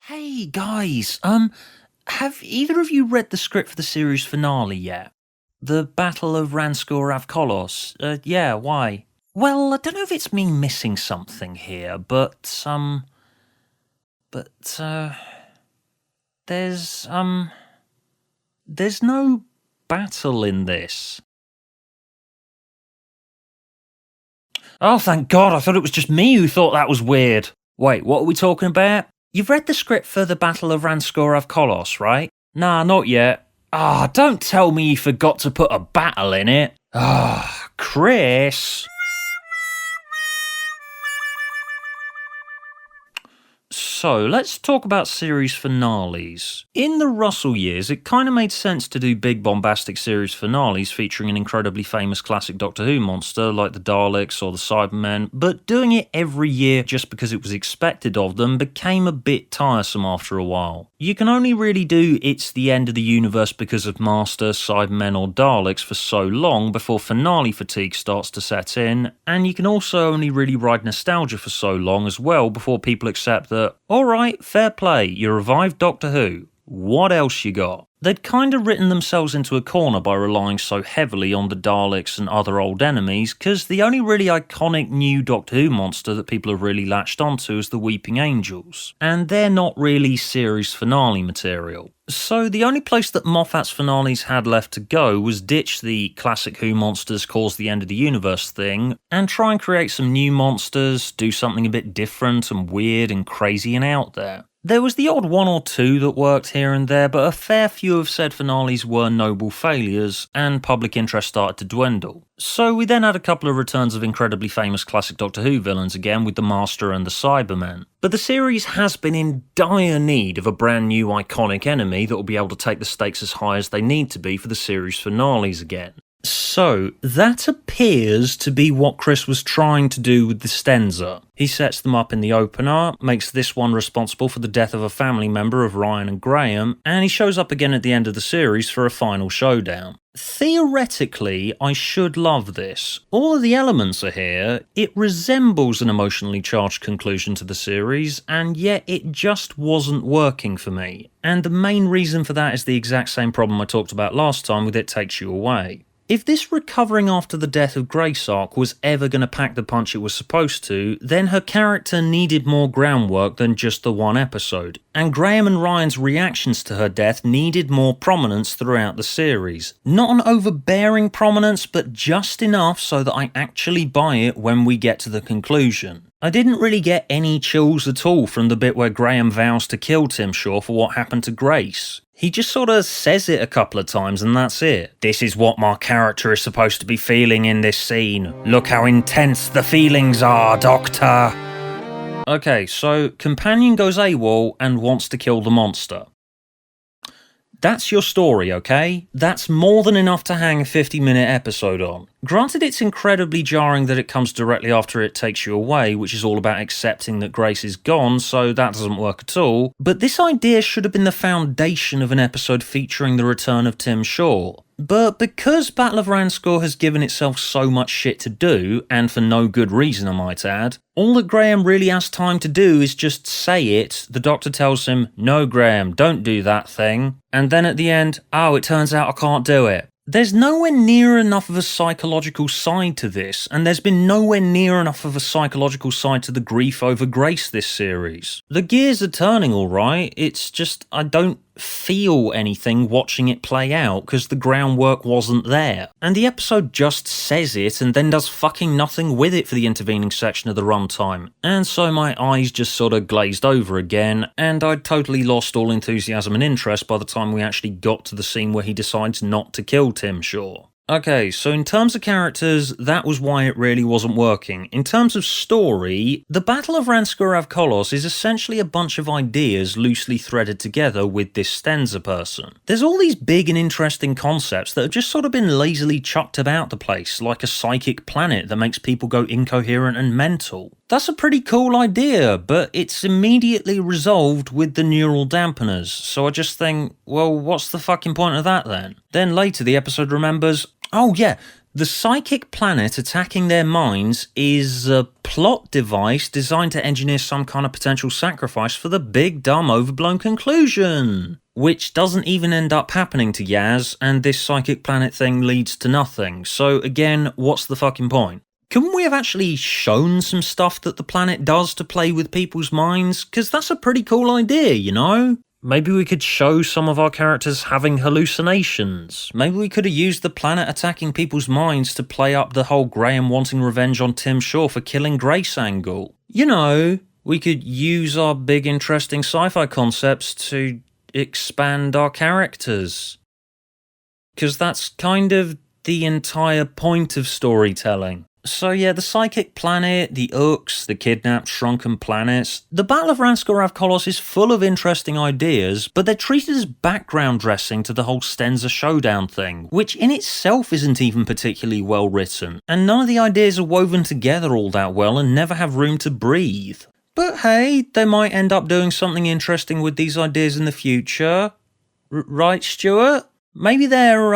Hey guys, have either of you read the script for the series finale yet? The Battle of Ranskoor Kolos? Yeah, why? Well, I don't know if it's me missing something here, but there's no battle in this. Oh, thank God, I thought it was just me who thought that was weird. Wait, what are we talking about? You've read the script for the Battle of Ranskoor Kolos, right? Nah, not yet. Ah, don't tell me you forgot to put a battle in it. Ah, Chris. So, let's talk about series finales. In the Russell years, it kind of made sense to do big bombastic series finales featuring an incredibly famous classic Doctor Who monster like the Daleks or the Cybermen, but doing it every year just because it was expected of them became a bit tiresome after a while. You can only really do It's the End of the Universe because of Master, Cybermen or Daleks for so long before finale fatigue starts to set in, and you can also only really ride nostalgia for so long as well before people accept that, alright, fair play, you revived Doctor Who. What else you got? They'd kind of written themselves into a corner by relying so heavily on the Daleks and other old enemies, because the only really iconic new Doctor Who monster that people have really latched onto is the Weeping Angels, and they're not really series finale material. So the only place that Moffat's finales had left to go was ditch the classic Who monsters cause the end of the universe thing, and try and create some new monsters, do something a bit different and weird and crazy and out there. There was the odd one or two that worked here and there, but a fair few of said finales were noble failures, and public interest started to dwindle. So we then had a couple of returns of incredibly famous classic Doctor Who villains again with the Master and the Cybermen. But the series has been in dire need of a brand new iconic enemy that will be able to take the stakes as high as they need to be for the series finales again. So, that appears to be what Chris was trying to do with the Stenza. He sets them up in the opener, makes this one responsible for the death of a family member of Ryan and Graham, and he shows up again at the end of the series for a final showdown. Theoretically, I should love this. All of the elements are here, it resembles an emotionally charged conclusion to the series, and yet it just wasn't working for me. And the main reason for that is the exact same problem I talked about last time with It Takes You Away. If this recovering after the death of Grace arc was ever going to pack the punch it was supposed to, then her character needed more groundwork than just the one episode, and Graham and Ryan's reactions to her death needed more prominence throughout the series. Not an overbearing prominence, but just enough so that I actually buy it when we get to the conclusion. I didn't really get any chills at all from the bit where Graham vows to kill Tim Shaw for what happened to Grace. He just sort of says it a couple of times and that's it. This is what my character is supposed to be feeling in this scene. Look how intense the feelings are, Doctor. Okay, so companion goes AWOL and wants to kill the monster. That's your story, okay? That's more than enough to hang a 50-minute episode on. Granted, it's incredibly jarring that it comes directly after It Takes You Away, which is all about accepting that Grace is gone, so that doesn't work at all. But this idea should have been the foundation of an episode featuring the return of Tim Shaw. But because Battle of Ranskoor has given itself so much shit to do, and for no good reason I might add, all that Graham really has time to do is just say it. The Doctor tells him, no Graham, don't do that thing. And then at the end, oh, it turns out I can't do it. There's nowhere near enough of a psychological side to this, and there's been nowhere near enough of a psychological side to the grief over Grace this series. The gears are turning alright, it's just I don't feel anything watching it play out because the groundwork wasn't there. And the episode just says it and then does fucking nothing with it for the intervening section of the runtime. And so my eyes just sort of glazed over again, and I'd totally lost all enthusiasm and interest by the time we actually got to the scene where he decides not to kill Tim Shaw. Okay, so in terms of characters, that was why it really wasn't working. In terms of story, the Battle of Ranskoor Kolos is essentially a bunch of ideas loosely threaded together with this Stenza person. There's all these big and interesting concepts that have just sort of been lazily chucked about the place, like a psychic planet that makes people go incoherent and mental. That's a pretty cool idea, but it's immediately resolved with the neural dampeners, so I just think, well, what's the fucking point of that then? Then later the episode remembers, oh yeah, The psychic planet attacking their minds is a plot device designed to engineer some kind of potential sacrifice for the big, dumb, overblown conclusion. Which doesn't even end up happening to Yaz, and this psychic planet thing leads to nothing. So again, what's the fucking point? Couldn't we have actually shown some stuff that the planet does to play with people's minds? Because that's a pretty cool idea, you know? Maybe we could show some of our characters having hallucinations. Maybe we could have used the planet attacking people's minds to play up the whole Graham wanting revenge on Tim Shaw for killing Grace angle. You know, we could use our big interesting sci-fi concepts to expand our characters. Because that's kind of the entire point of storytelling. So yeah, the psychic planet, the Ooks, the kidnapped shrunken planets. The Battle of Ranskoor Kolos is full of interesting ideas, but they're treated as background dressing to the whole Stenza showdown thing, which in itself isn't even particularly well written, and none of the ideas are woven together all that well and never have room to breathe. But hey, they might end up doing something interesting with these ideas in the future. Right, Stuart? Maybe they're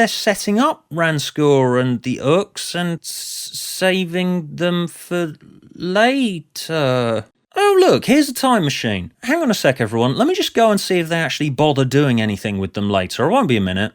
setting up Ranskoor and the Ooks and saving them for later. Oh look, here's a time machine. Hang on a sec everyone, let me just go and see if they actually bother doing anything with them later. It won't be a minute.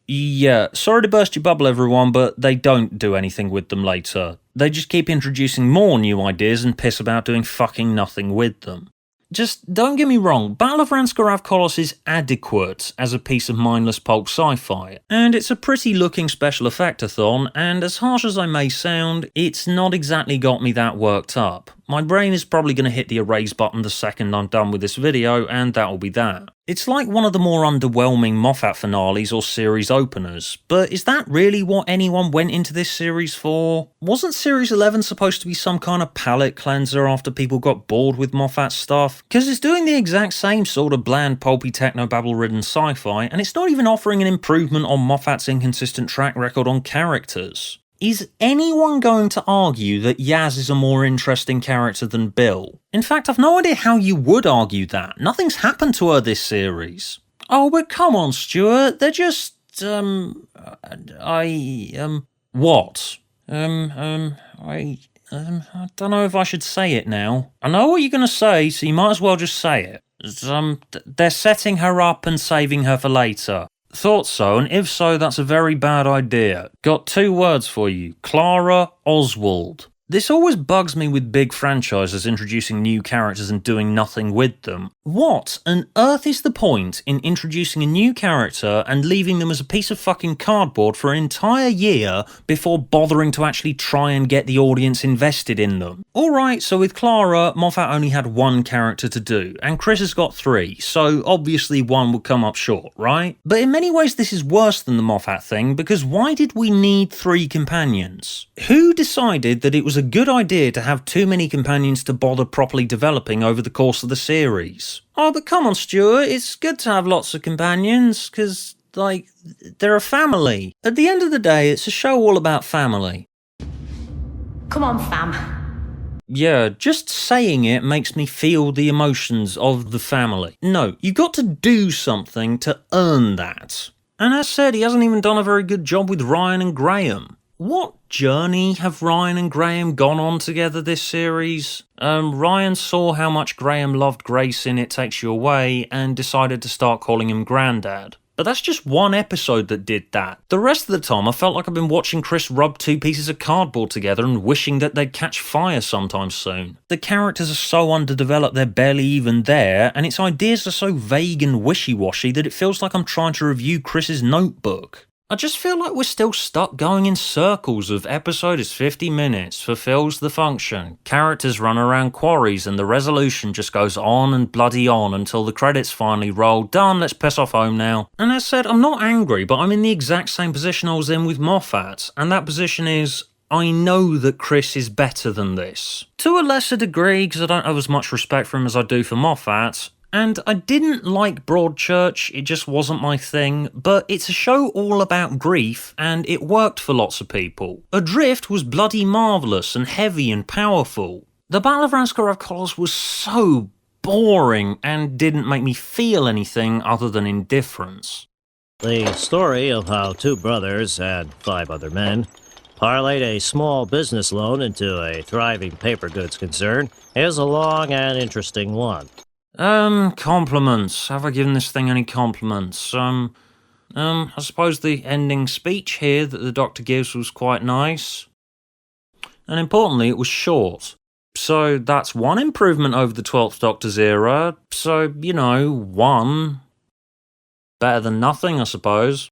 Yeah, sorry to burst your bubble everyone, but they don't do anything with them later. They just keep introducing more new ideas and piss about doing fucking nothing with them. Just don't get me wrong, Battle of Ranskoor Kolos is adequate as a piece of mindless pulp sci-fi, and it's a pretty looking special effect-a-thon, and as harsh as I may sound, it's not exactly got me that worked up. My brain is probably going to hit the erase button the second I'm done with this video, and that'll be that. It's like one of the more underwhelming Moffat finales or series openers, but is that really what anyone went into this series for? Wasn't Series 11 supposed to be some kind of palate cleanser after people got bored with Moffat stuff? Because it's doing the exact same sort of bland, pulpy, technobabble-ridden sci-fi, and it's not even offering an improvement on Moffat's inconsistent track record on characters. Is anyone going to argue that Yaz is a more interesting character than Bill? In fact, I've no idea how you would argue that. Nothing's happened to her this series. Oh, but come on, Stuart. They're just, what? I don't know if I should say it now. I know what you're going to say, so you might as well just say it. They're setting her up and saving her for later. Thought so, and if so, that's a very bad idea. Got 2 words for you. Clara Oswald. This always bugs me with big franchises introducing new characters and doing nothing with them. What on earth is the point in introducing a new character and leaving them as a piece of fucking cardboard for an entire year before bothering to actually try and get the audience invested in them? Alright, so with Clara, Moffat only had 1 character to do, and Chris has got 3, so obviously 1 would come up short, right? But in many ways this is worse than the Moffat thing, because why did we need 3 companions? Who decided that it was a good idea to have too many companions to bother properly developing over the course of the series? Oh, but come on, Stuart, it's good to have lots of companions, because, like, they're a family. At the end of the day, it's a show all about family. Come on, fam. Yeah, just saying it makes me feel the emotions of the family. No, you got to do something to earn that. And as said, he hasn't even done a very good job with Ryan and Graham. What journey have Ryan and Graham gone on together this series? Ryan saw how much Graham loved Grace in It Takes You Away and decided to start calling him Grandad. But that's just 1 episode that did that. The rest of the time I felt like I've been watching Chris rub 2 pieces of cardboard together and wishing that they'd catch fire sometime soon. The characters are so underdeveloped they're barely even there, and its ideas are so vague and wishy-washy that it feels like I'm trying to review Chris's notebook. I just feel like we're still stuck going in circles of episode is 50 minutes, fulfills the function, characters run around quarries and the resolution just goes on and bloody on until the credits finally roll, done, let's piss off home now. And as said, I'm not angry, but I'm in the exact same position I was in with Moffat, and that position is, I know that Chris is better than this. To a lesser degree, because I don't have as much respect for him as I do for Moffat. And I didn't like Broadchurch, it just wasn't my thing, but it's a show all about grief, and it worked for lots of people. Adrift was bloody marvellous and heavy and powerful. The Battle of Ranskoor Kolos was so boring and didn't make me feel anything other than indifference. The story of how two brothers and 5 other men parlayed a small business loan into a thriving paper goods concern is a long and interesting one. Compliments. Have I given this thing any compliments? I suppose the ending speech here that the Doctor gives was quite nice. And importantly, it was short. So that's one improvement over the 12th Doctor's era. So, one. Better than nothing, I suppose.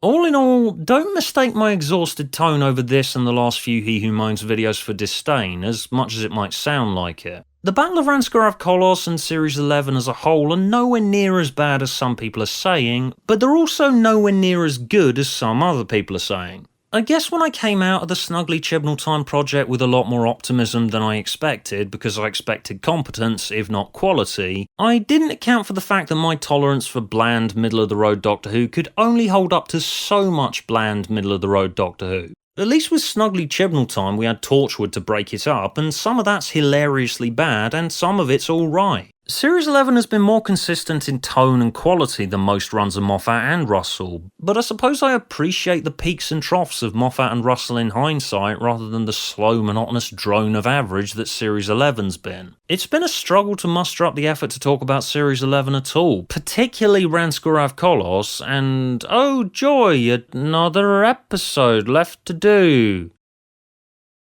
All in all, don't mistake my exhausted tone over this and the last few He Who Moans videos for disdain, as much as it might sound like it. The Battle of Ranskoor Kolos and Series 11 as a whole are nowhere near as bad as some people are saying, but they're also nowhere near as good as some other people are saying. I guess when I came out of the Snuggly Chibnall Time project with a lot more optimism than I expected, because I expected competence, if not quality, I didn't account for the fact that my tolerance for bland, middle-of-the-road Doctor Who could only hold up to so much bland, middle-of-the-road Doctor Who. At least with Snuggly Chibnall Time we had Torchwood to break it up, and some of that's hilariously bad, and some of it's alright. Series 11 has been more consistent in tone and quality than most runs of Moffat and Russell, but I suppose I appreciate the peaks and troughs of Moffat and Russell in hindsight rather than the slow, monotonous drone of average that Series 11's been. It's been a struggle to muster up the effort to talk about Series 11 at all, particularly Ranskoor Kolos, and oh joy, another episode left to do.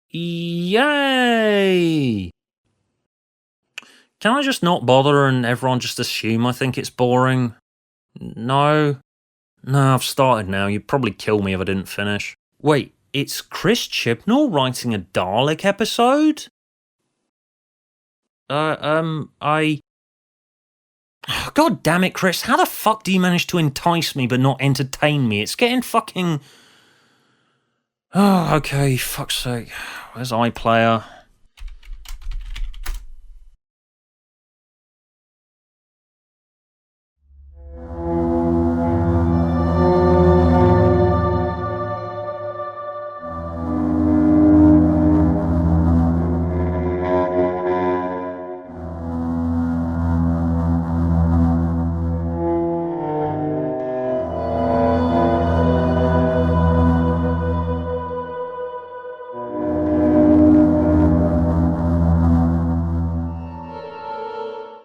Yay! Can I just not bother and everyone just assume I think it's boring? No? No, I've started now. You'd probably kill me if I didn't finish. Wait, it's Chris Chibnall writing a Dalek episode? God damn it, Chris. How the fuck do you manage to entice me but not entertain me? It's getting fucking... Oh, okay, fuck's sake. Where's iPlayer?